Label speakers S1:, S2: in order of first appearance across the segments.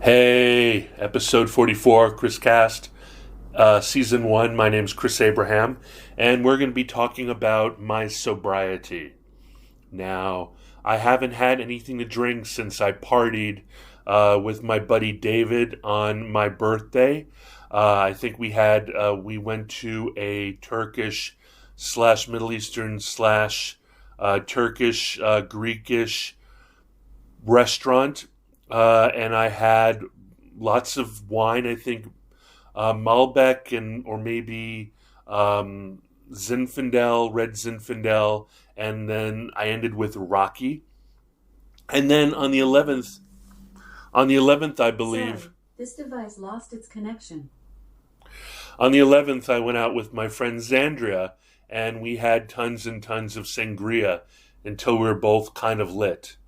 S1: Hey, episode 44, Chris Cast, season 1. My name's Chris Abraham, and we're going to be talking about my sobriety. Now, I haven't had anything to drink since I partied with my buddy David on my birthday. I think we went to a Turkish slash Middle Eastern slash Turkish, Greekish restaurant, and I had lots of wine. I think Malbec or maybe Zinfandel, red Zinfandel, and then I ended with Rocky. And then on the 11th, I believe.
S2: Sorry, this device lost its connection.
S1: On the 11th, I went out with my friend Zandria, and we had tons and tons of sangria until we were both kind of lit.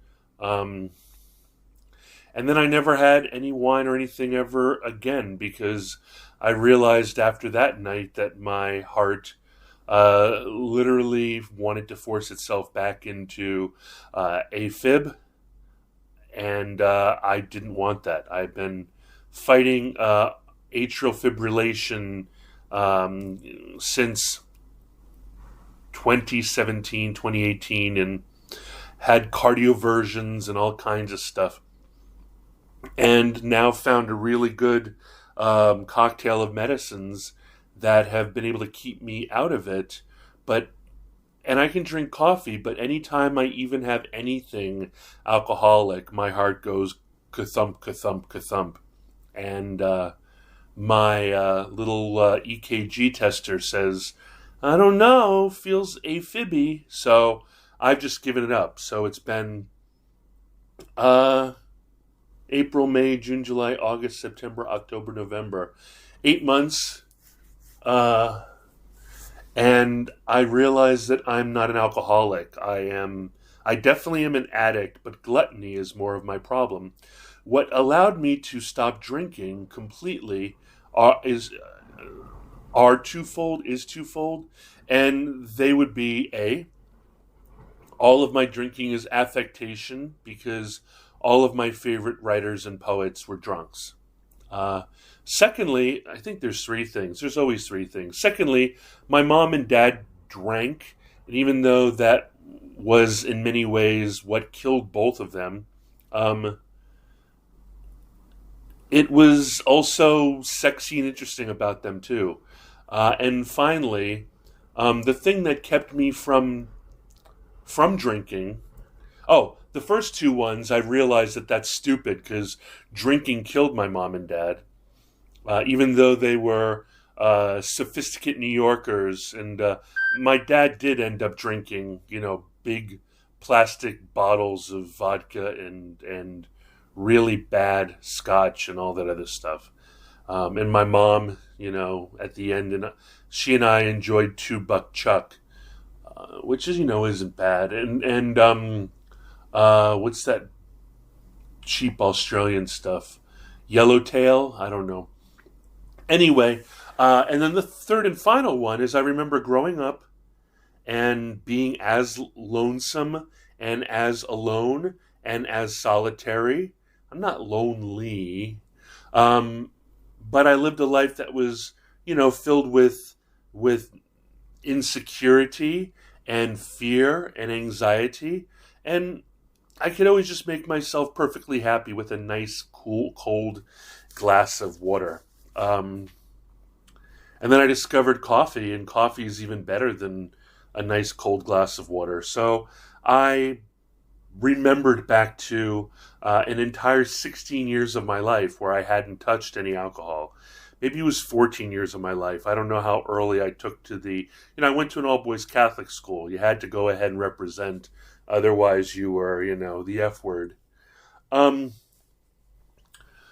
S1: And then I never had any wine or anything ever again because I realized after that night that my heart literally wanted to force itself back into AFib, and I didn't want that. I've been fighting atrial fibrillation since 2017, 2018, and had cardioversions and all kinds of stuff. And now found a really good cocktail of medicines that have been able to keep me out of it. And I can drink coffee, but anytime I even have anything alcoholic, my heart goes ka-thump, ka-thump, ka-thump. And my little EKG tester says, I don't know, feels AFib-y. So I've just given it up. So it's been April, May, June, July, August, September, October, November. 8 months. And I realize that I'm not an alcoholic. I definitely am an addict, but gluttony is more of my problem. What allowed me to stop drinking completely is twofold. And they would be all of my drinking is affectation because all of my favorite writers and poets were drunks. Secondly, I think there's three things. There's always three things. Secondly, my mom and dad drank, and even though that was in many ways what killed both of them, it was also sexy and interesting about them too. And finally, the thing that kept me from drinking. The first two ones, I realized that that's stupid because drinking killed my mom and dad. Even though they were sophisticated New Yorkers. And my dad did end up drinking, big plastic bottles of vodka and really bad scotch and all that other stuff. And my mom, at the end, and she and I enjoyed $2 Chuck, which is, isn't bad. And what's that cheap Australian stuff? Yellowtail? I don't know. Anyway, and then the third and final one is I remember growing up and being as lonesome and as alone and as solitary. I'm not lonely, but I lived a life that was, filled with insecurity and fear and anxiety. And I could always just make myself perfectly happy with a nice, cool, cold glass of water. And then I discovered coffee, and coffee is even better than a nice, cold glass of water. So I remembered back to an entire 16 years of my life where I hadn't touched any alcohol. Maybe it was 14 years of my life. I don't know how early I took to I went to an all-boys Catholic school. You had to go ahead and represent. Otherwise, you were, the F word.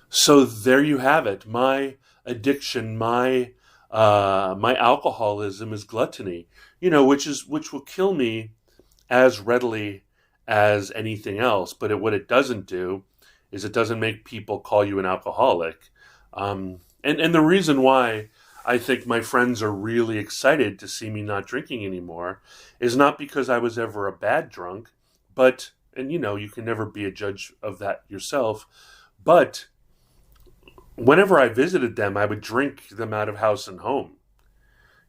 S1: So there you have it. My addiction, my alcoholism is gluttony. Which will kill me as readily as anything else. But what it doesn't do is it doesn't make people call you an alcoholic. And the reason why I think my friends are really excited to see me not drinking anymore is not because I was ever a bad drunk, but, and you can never be a judge of that yourself, but whenever I visited them, I would drink them out of house and home.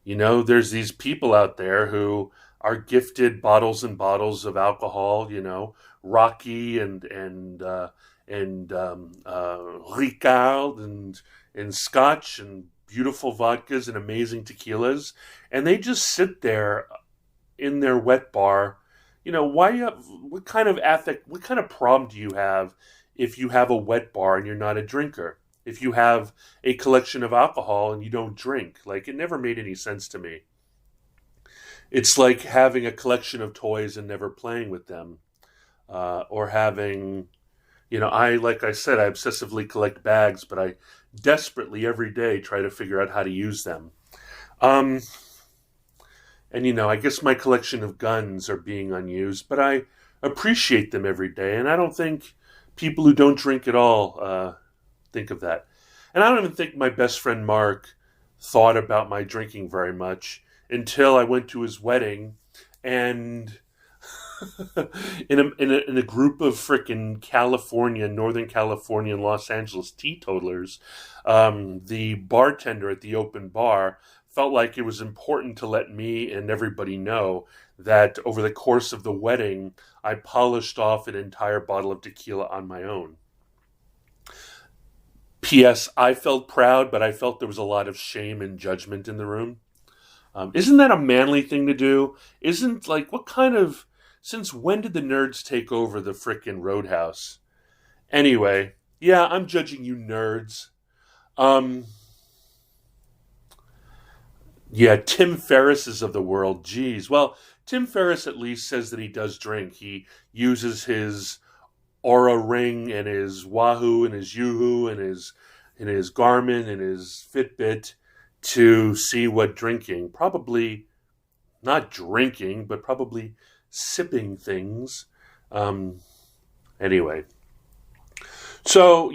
S1: There's these people out there who are gifted bottles and bottles of alcohol. Rocky and Ricard and Scotch and beautiful vodkas and amazing tequilas, and they just sit there in their wet bar. What kind of what kind of problem do you have if you have a wet bar and you're not a drinker? If you have a collection of alcohol and you don't drink, like, it never made any sense to me. It's like having a collection of toys and never playing with them, or having, like I said, I obsessively collect bags, but I desperately every day try to figure out how to use them. Um, and I guess my collection of guns are being unused, but I appreciate them every day, and I don't think people who don't drink at all think of that. And I don't even think my best friend Mark thought about my drinking very much until I went to his wedding, and in a group of frickin' Northern California, and Los Angeles teetotalers, the bartender at the open bar felt like it was important to let me and everybody know that over the course of the wedding, I polished off an entire bottle of tequila on my own. P.S. I felt proud, but I felt there was a lot of shame and judgment in the room. Isn't that a manly thing to do? Isn't, like, since when did the nerds take over the frickin' Roadhouse? Anyway, yeah, I'm judging you nerds. Um, yeah, Tim Ferriss's of the world, geez. Well, Tim Ferriss at least says that he does drink. He uses his Aura Ring and his Wahoo and his Yoo-Hoo and his Garmin and his Fitbit to see what drinking, probably not drinking, but probably sipping things. Um, anyway, so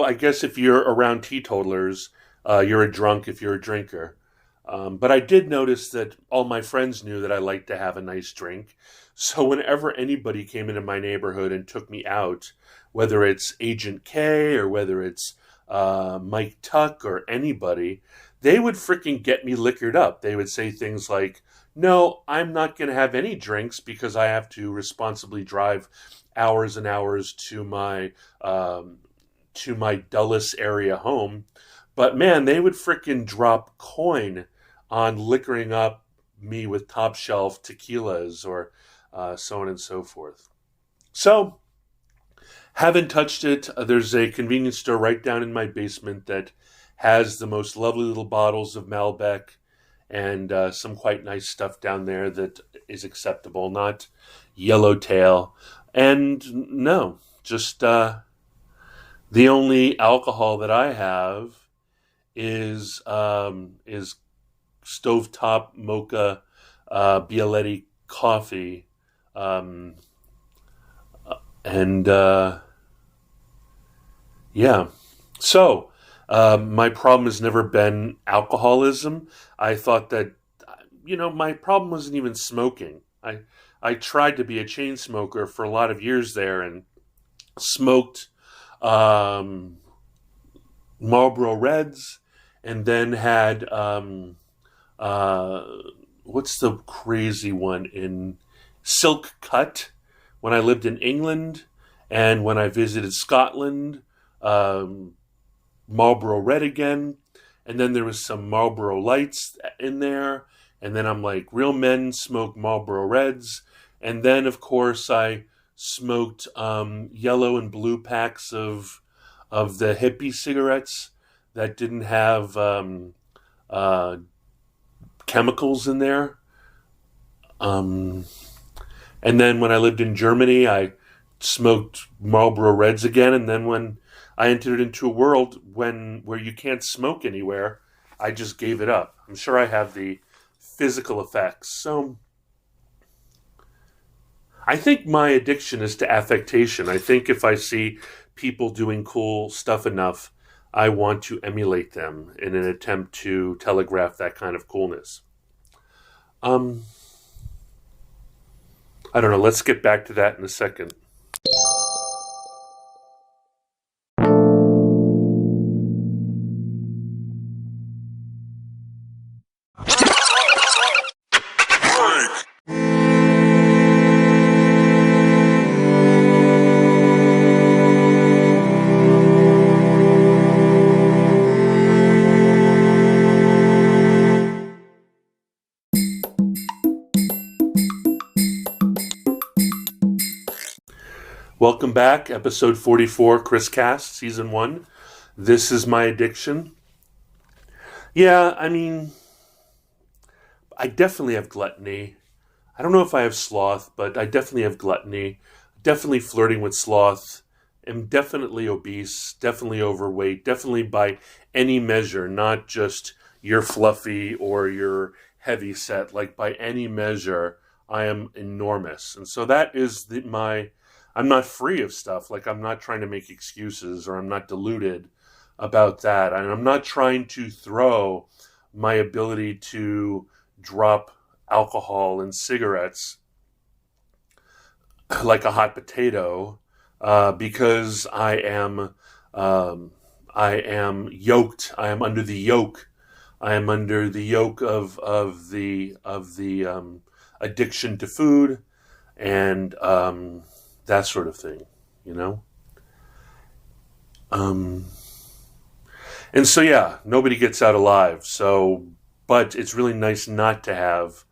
S1: I guess if you're around teetotalers, you're a drunk if you're a drinker. But I did notice that all my friends knew that I liked to have a nice drink. So whenever anybody came into my neighborhood and took me out, whether it's Agent K or whether it's Mike Tuck or anybody, they would freaking get me liquored up. They would say things like, "No, I'm not going to have any drinks because I have to responsibly drive hours and hours to my Dulles area home." But man, they would freaking drop coin on liquoring up me with top shelf tequilas or so on and so forth. So, haven't touched it. There's a convenience store right down in my basement that has the most lovely little bottles of Malbec and some quite nice stuff down there that is acceptable, not yellowtail. And no, just the only alcohol that I have is stovetop mocha Bialetti coffee, um, and yeah. So my problem has never been alcoholism. I thought that my problem wasn't even smoking. I tried to be a chain smoker for a lot of years there and smoked Marlboro Reds, and then had what's the crazy one in Silk Cut when I lived in England, and when I visited Scotland, Marlboro Red again, and then there was some Marlboro Lights in there, and then I'm like, real men smoke Marlboro Reds, and then of course I smoked yellow and blue packs of the hippie cigarettes that didn't have uh, chemicals in there. Um, and then when I lived in Germany, I smoked Marlboro Reds again. And then when I entered into a world where you can't smoke anywhere, I just gave it up. I'm sure I have the physical effects. So I think my addiction is to affectation. I think if I see people doing cool stuff enough, I want to emulate them in an attempt to telegraph that kind of coolness. Um, I don't know. Let's get back to that in a second. Welcome back, episode 44, Chris Cast, season 1. This is my addiction. Yeah, I definitely have gluttony. I don't know if I have sloth, but I definitely have gluttony. Definitely flirting with sloth. Am definitely obese, definitely overweight, definitely by any measure, not just you're fluffy or you're heavy set. Like by any measure, I am enormous. And so that is I'm not free of stuff. Like I'm not trying to make excuses or I'm not deluded about that. And I'm not trying to throw my ability to drop alcohol and cigarettes like a hot potato because I am yoked. I am under the yoke. I am under the yoke of the addiction to food and that sort of thing, you know? And so, yeah, nobody gets out alive. So, but it's really nice not to have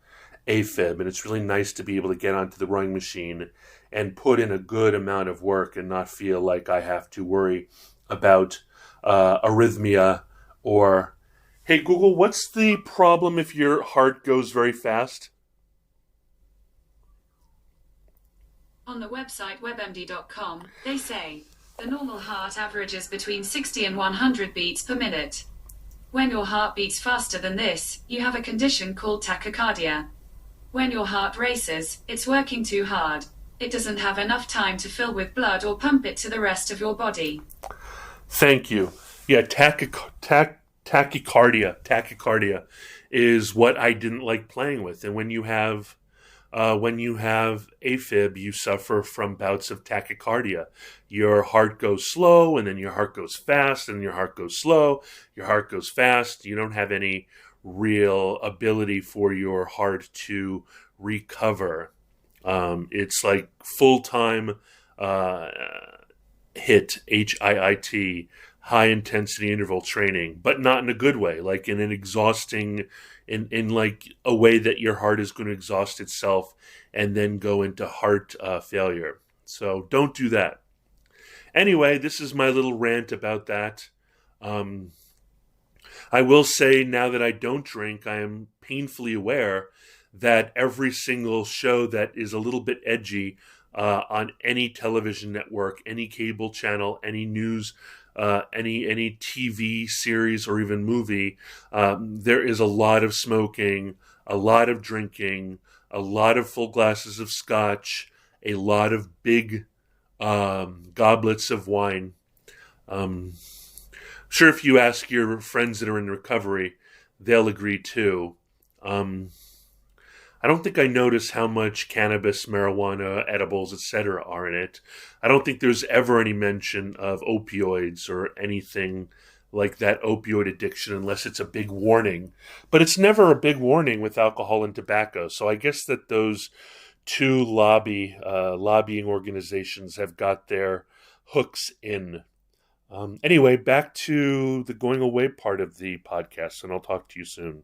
S1: AFib, and it's really nice to be able to get onto the rowing machine and put in a good amount of work and not feel like I have to worry about arrhythmia or, hey, Google, what's the problem if your heart goes very fast?
S3: On the website webmd.com, they say, the normal heart averages between 60 and 100 beats per minute. When your heart beats faster than this, you have a condition called tachycardia. When your heart races, it's working too hard. It doesn't have enough time to fill with blood or pump it to the rest of your body.
S1: Thank you. Yeah, tachycardia is what I didn't like playing with. And when you have AFib, you suffer from bouts of tachycardia. Your heart goes slow, and then your heart goes fast, and your heart goes slow. Your heart goes fast. You don't have any real ability for your heart to recover. It's like full-time HIIT, high intensity interval training, but not in a good way, like in an exhausting, in like a way that your heart is going to exhaust itself and then go into heart failure. So don't do that. Anyway, this is my little rant about that. I will say now that I don't drink, I am painfully aware that every single show that is a little bit edgy on any television network, any cable channel, any news, any TV series or even movie, there is a lot of smoking, a lot of drinking, a lot of full glasses of scotch, a lot of big goblets of wine. Sure, if you ask your friends that are in recovery, they'll agree too. I don't think I notice how much cannabis, marijuana, edibles, etc. are in it. I don't think there's ever any mention of opioids or anything like that, opioid addiction, unless it's a big warning. But it's never a big warning with alcohol and tobacco. So I guess that those two lobbying organizations have got their hooks in. Anyway, back to the going away part of the podcast, and I'll talk to you soon.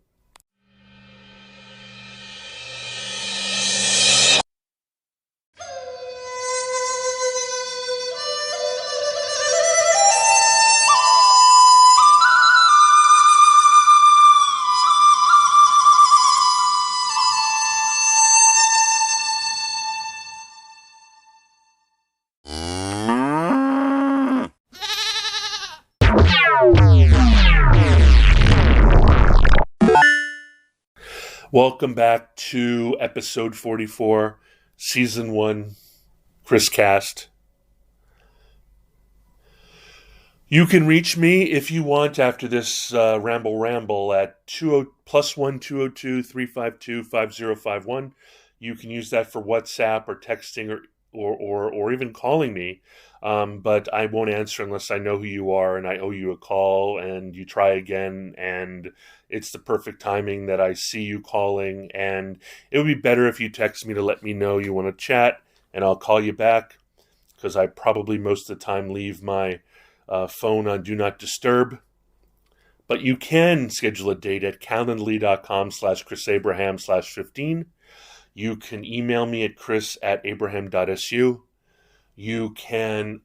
S1: Welcome back to episode 44, season 1, Chris Cast. You can reach me if you want after this ramble at +1 202 352 5051. You can use that for WhatsApp or texting or even calling me. But I won't answer unless I know who you are and I owe you a call and you try again and it's the perfect timing that I see you calling. And it would be better if you text me to let me know you want to chat and I'll call you back because I probably most of the time leave my phone on Do Not Disturb. But you can schedule a date at calendly.com/chrisabraham/15. You can email me at chris@abraham.su. You can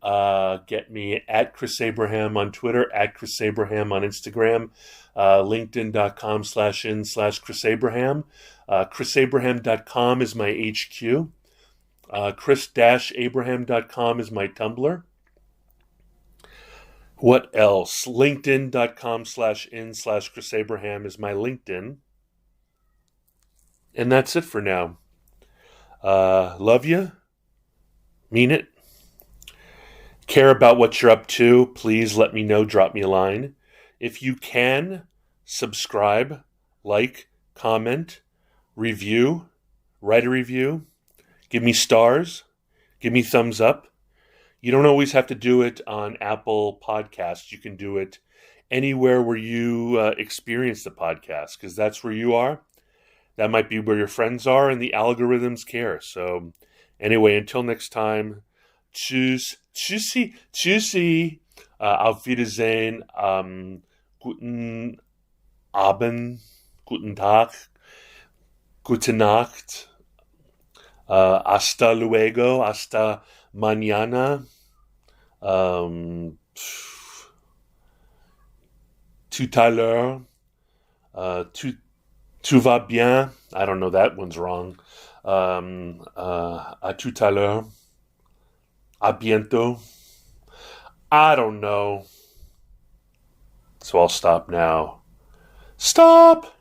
S1: get me at Chris Abraham on Twitter, at Chris Abraham on Instagram, linkedin.com/in/Chris Abraham. ChrisAbraham.com is my HQ. Chris-Abraham.com is my Tumblr. What else? LinkedIn.com/in/Chris Abraham is my LinkedIn. And that's it for now. Love you. Mean it. Care about what you're up to, please let me know. Drop me a line. If you can, subscribe, like, comment, review, write a review, give me stars, give me thumbs up. You don't always have to do it on Apple Podcasts. You can do it anywhere where you experience the podcast, because that's where you are. That might be where your friends are, and the algorithms care. So anyway, until next time, tschüss, tschüssi, tschüssi, auf Wiedersehen, guten Abend, guten Tag, gute Nacht, hasta luego, hasta mañana, tout à l'heure, tout va bien. I don't know, that one's wrong. À tout à l'heure. A bientôt. I don't know. So I'll stop now. Stop!